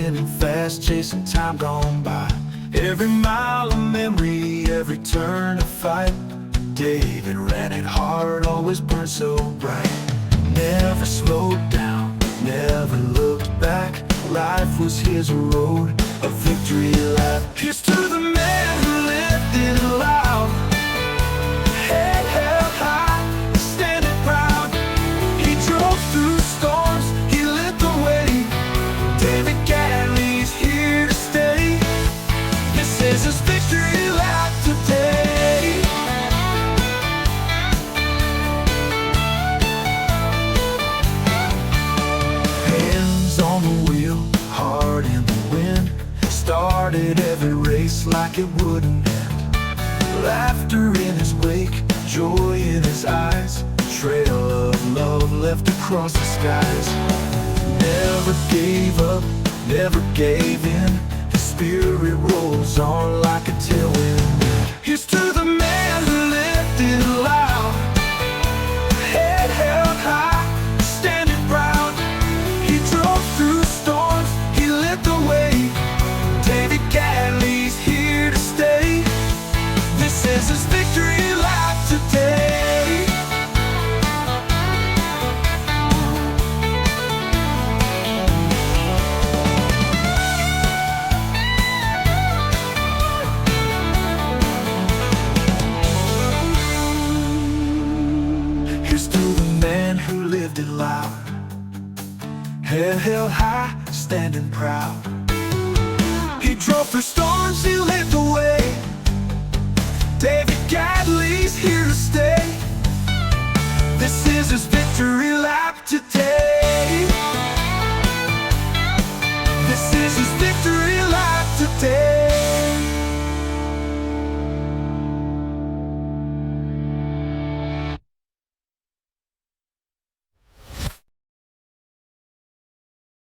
spinning fast, chasing time gone by. Every mile a memory, every turn a fight. David ran it hard, always burned so bright. Never slowed down, never looked back. Life was his road, a victory lap. Here's to the man who lived it loud, head held high, standing proud. He drove through storms, he lit the way. David Gadley's here to stay. This is his victory lap today. Hands on the wheel, heart in the wind. Started every race like it wouldn't end. Laughter in his wake, joy in his eyes. Trail of love left across the skies. Never gave up, never gave in. His spirit rolls on like a tailwind. Here's to the man who lived it loud, head held high, standing proud. He drove through storms, he lit the way. David Gadley's here to stay. This is his victory lap today. Here's to the man who lived it loud, head held high, standing proud. He drove through storms, he lit the way. David Gadley's here to stay. This is his victory lap.